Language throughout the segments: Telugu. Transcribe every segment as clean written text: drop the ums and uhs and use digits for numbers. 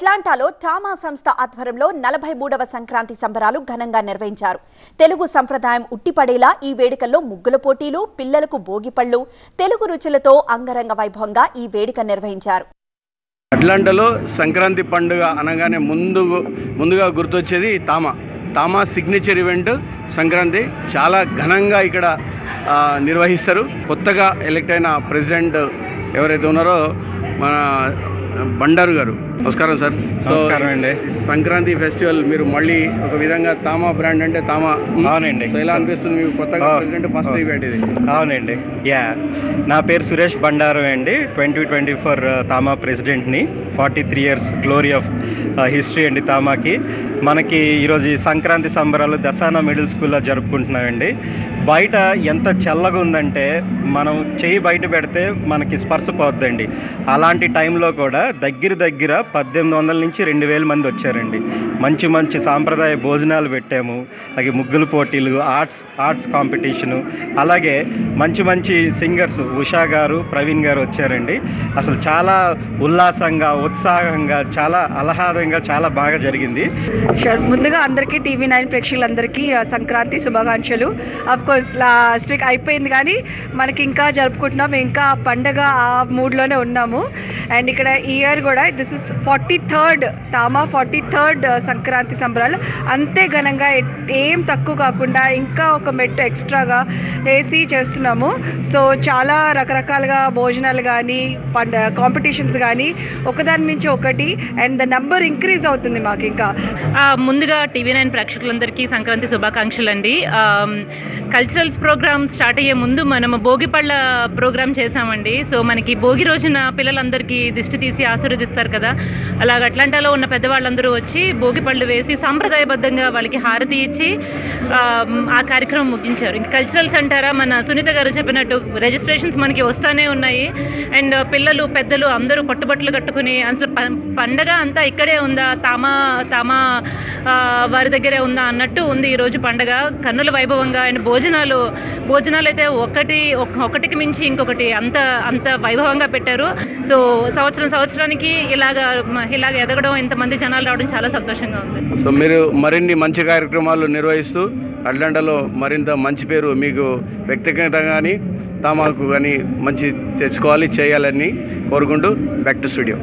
అట్లాంటాలో టామా సంస్థ ఆధ్వర్యంలో 43వ సంక్రాంతి సంబరాలు ఘనంగా నిర్వహించారు. తెలుగు సంప్రదాయం ఉట్టిపడేలా ఈ వేడుకల్లో ముగ్గుల పోటీలు, పిల్లలకు భోగిపళ్ళు, తెలుగు రుచులతో అంగరంగ వైభవంగా ఈ వేడుక నిర్వహించారు. అట్లాంటాలో సంక్రాంతి పండుగ అనగానే ముందుగా గుర్తొచ్చేది తామా సిగ్నేచర్ ఈవెంట్ సంక్రాంతి చాలా ఘనంగా ఇక్కడ నిర్వహిస్తారు. కొత్తగా ఎలక్ట్ అయిన ప్రెసిడెంట్ ఎవరైతే ఉన్నారో మన బండారు గారు. నమస్కారం సార్. నమస్కారం అండి. సంక్రాంతి ఫెస్టివల్ మీరు మళ్ళీ ఒక విధంగా తామా బ్రాండ్ అంటే తామా. అవునండి. సో ఎలా అనిపిస్తుంది మీకు కొత్తగా ప్రెసిడెంట్ ఫస్ట్ ఈవెంట్ ఇది? అవునండి. నా పేరు సురేష్ బండారు అండి. 2024 తామా ప్రెసిడెంట్ని. 43 years గ్లోరీ ఆఫ్ హిస్టరీ అండి తామాకి. మనకి ఈరోజు ఈ సంక్రాంతి సంబరాలు దసానా మిడిల్ స్కూల్లో జరుపుకుంటున్నామండి. బయట ఎంత చల్లగా ఉందంటే మనం చెయ్యి బయట పెడితే మనకి స్పర్శ పోద్దండి. అలాంటి టైంలో కూడా దగ్గర 1800 నుంచి 2000 మంది వచ్చారండి. మంచి సాంప్రదాయ భోజనాలు పెట్టాము. అలాగే ముగ్గులు పోటీలు, ఆర్ట్స్ కాంపిటీషను, అలాగే మంచి సింగర్స్ ఉషా గారు, ప్రవీణ్ గారు వచ్చారండి. అసలు చాలా ఉల్లాసంగా, ఉత్సాహంగా, చాలా ఆహ్లాదంగా చాలా బాగా జరిగింది. ముందుగా అందరికీ TV9 ప్రేక్షకులందరికీ సంక్రాంతి శుభాకాంక్షలు. కోర్స్ లాస్ట్ వీక్ అయిపోయింది కానీ మనకి ఇంకా జరుపుకుంటున్నాం, ఇంకా పండగ ఆ మూడ్లోనే ఉన్నాము. అండ్ ఇక్కడ ఈ ఇయర్ కూడా this is 43rd తామా 43rd Sankranti సంబరాలు అంతే ఘనంగా, ఏం తక్కువ కాకుండా ఇంకా ఒక మెట్టు ఎక్స్ట్రాగా వేసి చేస్తున్నాము. సో చాలా రకరకాలుగా భోజనాలు కానీ కాంపిటీషన్స్ కానీ ఒకదాని మించి ఒకటి, అండ్ ద నెంబర్ ఇంక్రీజ్ అవుతుంది మాకు. ఇంకా ముందుగా TV9 ప్రేక్షకులందరికీ సంక్రాంతి శుభాకాంక్షలు అండి. కల్చరల్స్ ప్రోగ్రామ్ స్టార్ట్ అయ్యే ముందు మనము భోగిపళ్ళ ప్రోగ్రామ్ చేసామండి. సో మనకి భోగి రోజున పిల్లలందరికీ దిష్టి తీసి ఆశీర్వదిస్తారు కదా, అలాగ అట్లాంటాలో ఉన్న పెద్దవాళ్ళందరూ వచ్చి భోగిపళ్ళు వేసి సాంప్రదాయబద్ధంగా వాళ్ళకి హారతి ఇచ్చి ఆ కార్యక్రమం ముగించారు. ఇంకా కల్చరల్స్ అంటారా, మన సునీత గారు చెప్పినట్టు రిజిస్ట్రేషన్స్ మనకి వస్తూనే ఉన్నాయి. అండ్ పిల్లలు పెద్దలు అందరూ పట్టుబట్టలు కట్టుకుని అసలు పండగ అంతా ఇక్కడే ఉందా, తామా వారి దగ్గరే ఉందా అన్నట్టు ఉంది ఈరోజు పండగ. కన్నుల వైభవంగా. అండ్ భోజనాలు అయితే ఒకటికి మించి ఇంకొకటి అంత వైభవంగా పెట్టారు. సో సంవత్సరానికి ఇలాగ ఎదగడం, ఇంతమంది జనాలు రావడం చాలా సంతోషంగా ఉంది. సో మీరు మరిన్ని మంచి కార్యక్రమాలు నిర్వహిస్తూ అట్లాంటాలో మరింత మంచి పేరు మీకు వ్యక్తిగతంగా కానీ తామాకు కానీ మంచి తెచ్చుకోవాలి, చేయాలని కోరుకుంటూ బ్యాక్ టు స్టూడియో.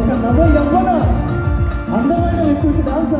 ఒక నవ యవ్వన అందమైన వ్యక్తికి డాన్స్